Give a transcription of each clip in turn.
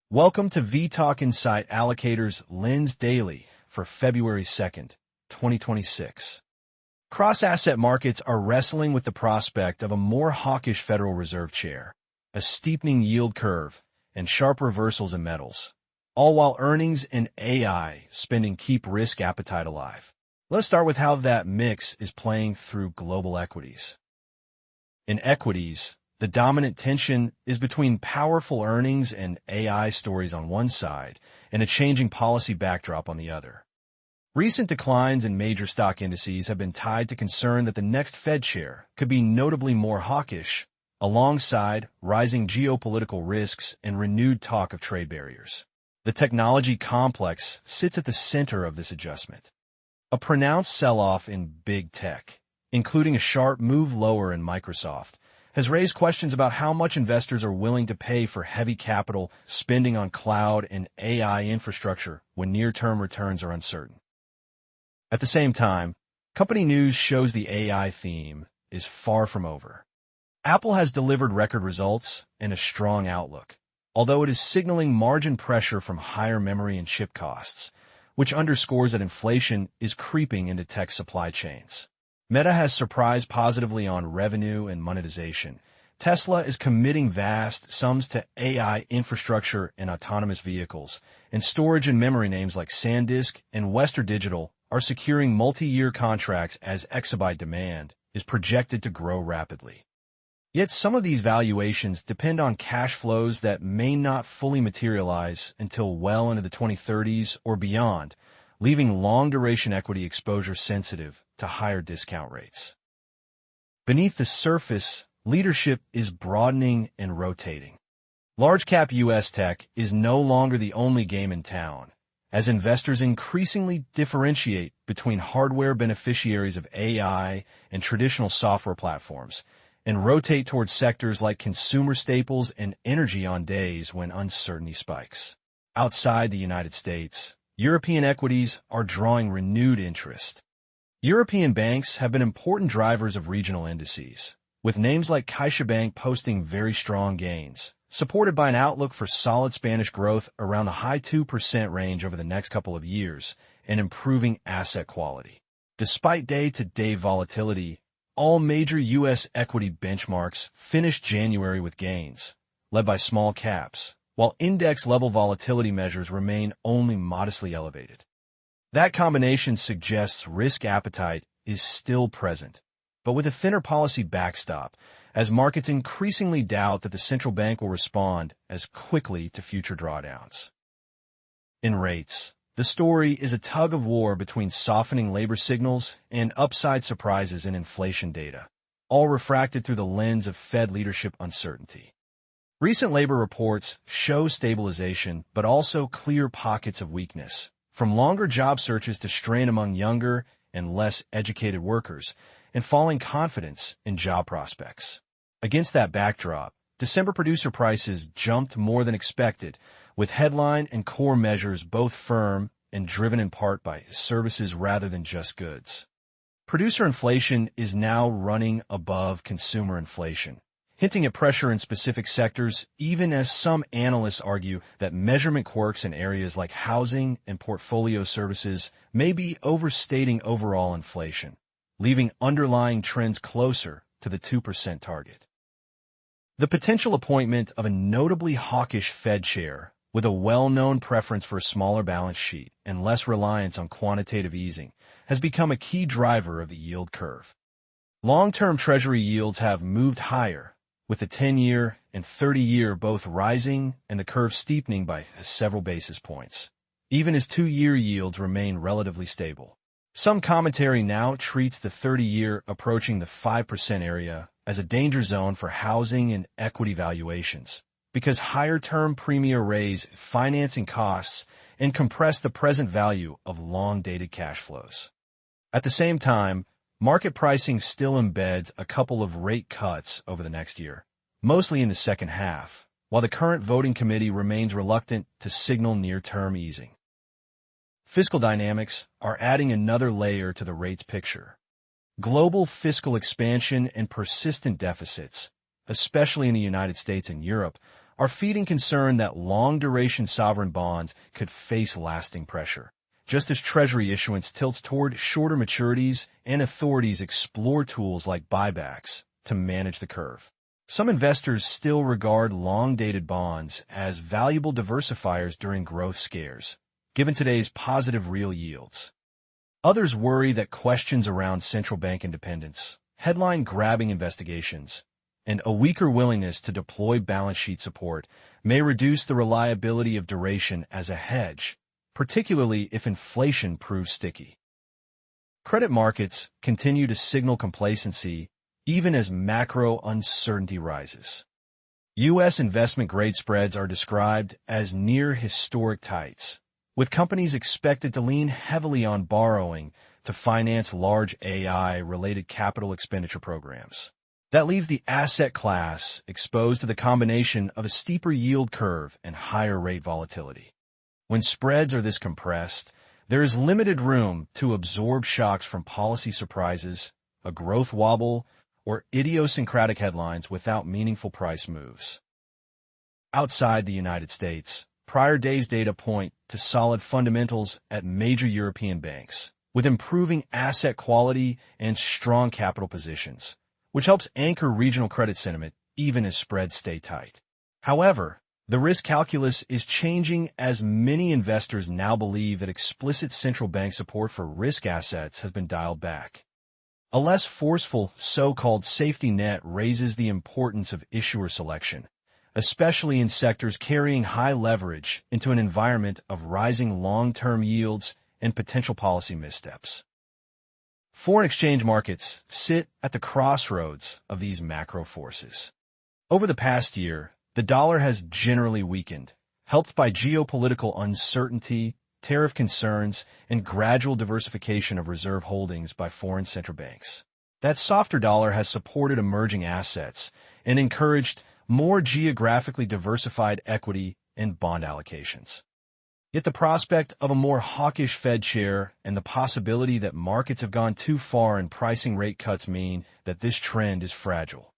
Welcome to vTalkInsight Allocator's Lens Daily for February 2nd, 2026. Cross-asset markets are wrestling with the prospect of a more hawkish Federal Reserve chair, a steepening yield curve, and sharp reversals in metals, all while earnings and AI spending keep risk appetite alive. Let's start with how that mix is playing through global equities. In equities, the dominant tension is between powerful earnings and AI stories on one side and a changing policy backdrop on the other. Recent declines in major stock indices have been tied to concern that the next Fed chair could be notably more hawkish, alongside rising geopolitical risks and renewed talk of trade barriers. The technology complex sits at the center of this adjustment. A pronounced sell-off in big tech, including a sharp move lower in Microsoft, has raised questions about how much investors are willing to pay for heavy capital spending on cloud and AI infrastructure when near-term returns are uncertain. At the same time, company news shows the AI theme is far from over. Apple has delivered record results and a strong outlook, although it is signaling margin pressure from higher memory and chip costs, which underscores that inflation is creeping into tech supply chains. Meta has surprised positively on revenue and monetization. Tesla is committing vast sums to AI infrastructure and autonomous vehicles, and storage and memory names like SanDisk and Western Digital are securing multi-year contracts as exabyte demand is projected to grow rapidly. Yet some of these valuations depend on cash flows that may not fully materialize until well into the 2030s or beyond, leaving long-duration equity exposure sensitive to higher discount rates. Beneath the surface, leadership is broadening and rotating. Large-cap U.S. tech is no longer the only game in town, as investors increasingly differentiate between hardware beneficiaries of AI and traditional software platforms, and rotate towards sectors like consumer staples and energy on days when uncertainty spikes. Outside the United States, European equities are drawing renewed interest. European banks have been important drivers of regional indices, with names like CaixaBank posting very strong gains, supported by an outlook for solid Spanish growth around the high 2% range over the next couple of years and improving asset quality. Despite day-to-day volatility, all major U.S. equity benchmarks finished January with gains, led by small caps, while index-level volatility measures remain only modestly elevated. That combination suggests risk appetite is still present, but with a thinner policy backstop, as markets increasingly doubt that the central bank will respond as quickly to future drawdowns. In rates, the story is a tug-of-war between softening labor signals and upside surprises in inflation data, all refracted through the lens of Fed leadership uncertainty. Recent labor reports show stabilization, but also clear pockets of weakness, from longer job searches to strain among younger and less educated workers, and falling confidence in job prospects. Against that backdrop, December producer prices jumped more than expected, with headline and core measures both firm and driven in part by services rather than just goods. Producer inflation is now running above consumer inflation, hinting at pressure in specific sectors, even as some analysts argue that measurement quirks in areas like housing and portfolio services may be overstating overall inflation, leaving underlying trends closer to the 2% target. The potential appointment of a notably hawkish Fed chair with a well-known preference for a smaller balance sheet and less reliance on quantitative easing has become a key driver of the yield curve. Long-term Treasury yields have moved higher, with the 10-year and 30-year both rising and the curve steepening by several basis points, even as 2-year yields remain relatively stable. Some commentary now treats the 30-year approaching the 5% area as a danger zone for housing and equity valuations, because higher-term premia raise financing costs and compress the present value of long-dated cash flows. At the same time, market pricing still embeds a couple of rate cuts over the next year, mostly in the second half, while the current voting committee remains reluctant to signal near-term easing. Fiscal dynamics are adding another layer to the rates picture. Global fiscal expansion and persistent deficits, especially in the United States and Europe, are feeding concern that long-duration sovereign bonds could face lasting pressure, just as Treasury issuance tilts toward shorter maturities and authorities explore tools like buybacks to manage the curve. Some investors still regard long-dated bonds as valuable diversifiers during growth scares, given today's positive real yields. Others worry that questions around central bank independence, headline-grabbing investigations, and a weaker willingness to deploy balance sheet support may reduce the reliability of duration as a hedge, particularly if inflation proves sticky. Credit markets continue to signal complacency even as macro uncertainty rises. U.S. investment-grade spreads are described as near historic tights, with companies expected to lean heavily on borrowing to finance large AI-related capital expenditure programs. That leaves the asset class exposed to the combination of a steeper yield curve and higher rate volatility. When spreads are this compressed, there is limited room to absorb shocks from policy surprises, a growth wobble, or idiosyncratic headlines without meaningful price moves. Outside the United States, prior days' data point to solid fundamentals at major European banks, with improving asset quality and strong capital positions, which helps anchor regional credit sentiment even as spreads stay tight. However, the risk calculus is changing as many investors now believe that explicit central bank support for risk assets has been dialed back. A less forceful so-called safety net raises the importance of issuer selection, especially in sectors carrying high leverage into an environment of rising long-term yields and potential policy missteps. Foreign exchange markets sit at the crossroads of these macro forces. Over the past year, the dollar has generally weakened, helped by geopolitical uncertainty, tariff concerns, and gradual diversification of reserve holdings by foreign central banks. That softer dollar has supported emerging assets and encouraged more geographically diversified equity and bond allocations. Yet the prospect of a more hawkish Fed chair and the possibility that markets have gone too far in pricing rate cuts mean that this trend is fragile.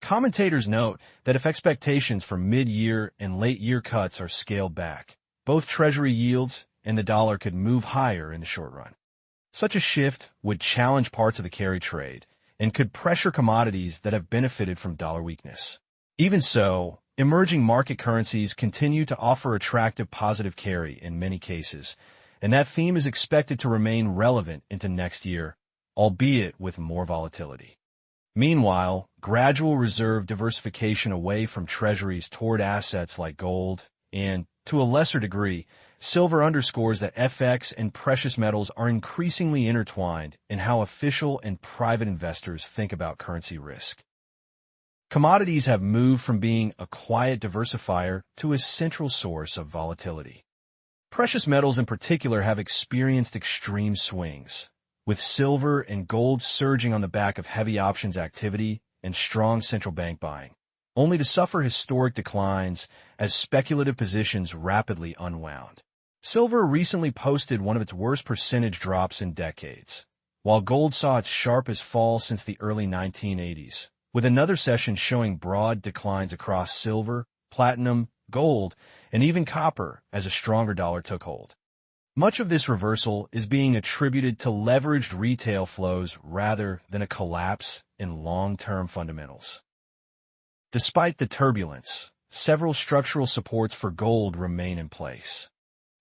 Commentators note that if expectations for mid-year and late-year cuts are scaled back, both Treasury yields and the dollar could move higher in the short run. Such a shift would challenge parts of the carry trade and could pressure commodities that have benefited from dollar weakness. Even so, emerging market currencies continue to offer attractive positive carry in many cases, and that theme is expected to remain relevant into next year, albeit with more volatility. Meanwhile, gradual reserve diversification away from treasuries toward assets like gold and, to a lesser degree, silver underscores that FX and precious metals are increasingly intertwined in how official and private investors think about currency risk. Commodities have moved from being a quiet diversifier to a central source of volatility. Precious metals in particular have experienced extreme swings, with silver and gold surging on the back of heavy options activity and strong central bank buying, only to suffer historic declines as speculative positions rapidly unwound. Silver recently posted one of its worst percentage drops in decades, while gold saw its sharpest fall since the early 1980s, with another session showing broad declines across silver, platinum, gold, and even copper as a stronger dollar took hold. Much of this reversal is being attributed to leveraged retail flows rather than a collapse in long-term fundamentals. Despite the turbulence, several structural supports for gold remain in place.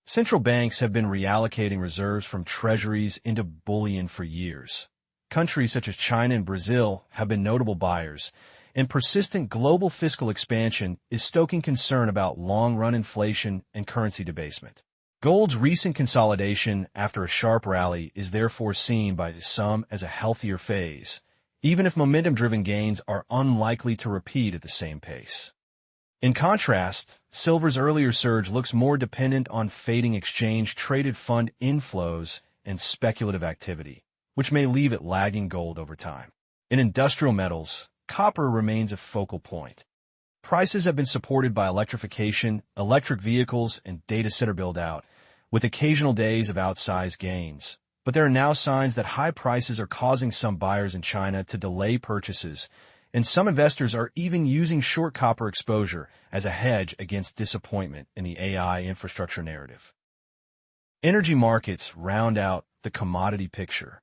Central banks have been reallocating reserves from treasuries into bullion for years. Countries such as China and Brazil have been notable buyers, and persistent global fiscal expansion is stoking concern about long-run inflation and currency debasement. Gold's recent consolidation after a sharp rally is therefore seen by some as a healthier phase, even if momentum-driven gains are unlikely to repeat at the same pace. In contrast, silver's earlier surge looks more dependent on fading exchange-traded fund inflows and speculative activity, which may leave it lagging gold over time. In industrial metals, copper remains a focal point. Prices have been supported by electrification, electric vehicles, and data center build-out, with occasional days of outsized gains. But there are now signs that high prices are causing some buyers in China to delay purchases and some investors are even using short copper exposure as a hedge against disappointment in the AI infrastructure narrative. Energy markets round out the commodity picture.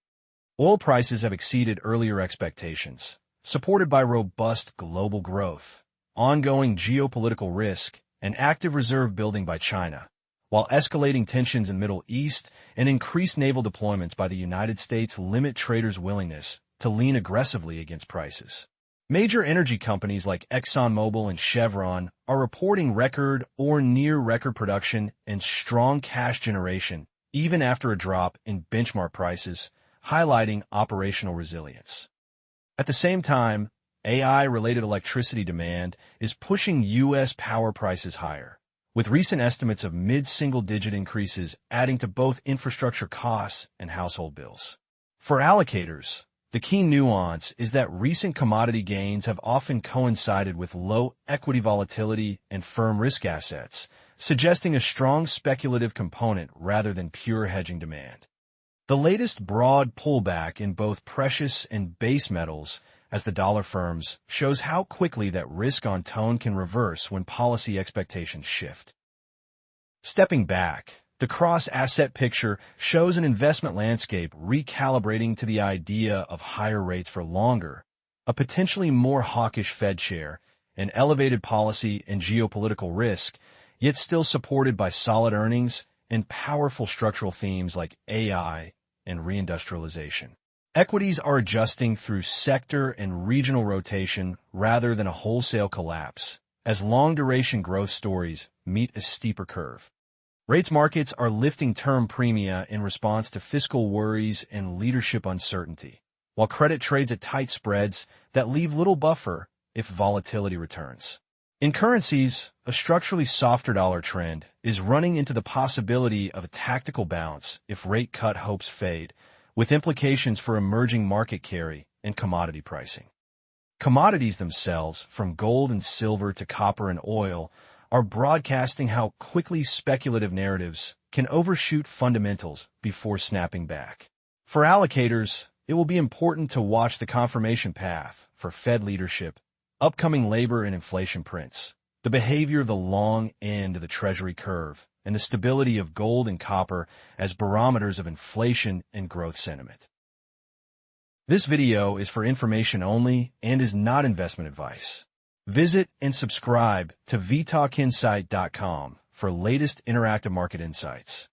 Oil prices have exceeded earlier expectations, supported by robust global growth, ongoing geopolitical risk, and active reserve building by China, while escalating tensions in the Middle East and increased naval deployments by the United States limit traders' willingness to lean aggressively against prices. Major energy companies like ExxonMobil and Chevron are reporting record or near-record production and strong cash generation even after a drop in benchmark prices, highlighting operational resilience. At the same time, AI-related electricity demand is pushing U.S. power prices higher, with recent estimates of mid-single-digit increases adding to both infrastructure costs and household bills. For allocators, the key nuance is that recent commodity gains have often coincided with low equity volatility and firm risk assets, suggesting a strong speculative component rather than pure hedging demand. The latest broad pullback in both precious and base metals as the dollar firms shows how quickly that risk on tone can reverse when policy expectations shift. Stepping back, the cross-asset picture shows an investment landscape recalibrating to the idea of higher rates for longer, a potentially more hawkish Fed chair, an elevated policy and geopolitical risk, yet still supported by solid earnings and powerful structural themes like AI and reindustrialization. Equities are adjusting through sector and regional rotation rather than a wholesale collapse, as long-duration growth stories meet a steeper curve. Rates markets are lifting term premia in response to fiscal worries and leadership uncertainty, while credit trades at tight spreads that leave little buffer if volatility returns. In currencies, a structurally softer dollar trend is running into the possibility of a tactical bounce if rate cut hopes fade, with implications for emerging market carry and commodity pricing. Commodities themselves, from gold and silver to copper and oil, are broadcasting how quickly speculative narratives can overshoot fundamentals before snapping back. For allocators, it will be important to watch the confirmation path for Fed leadership, upcoming labor and inflation prints, the behavior of the long end of the Treasury curve, and the stability of gold and copper as barometers of inflation and growth sentiment. This video is for information only and is not investment advice. Visit and subscribe to vTalkInsight.com for latest interactive market insights.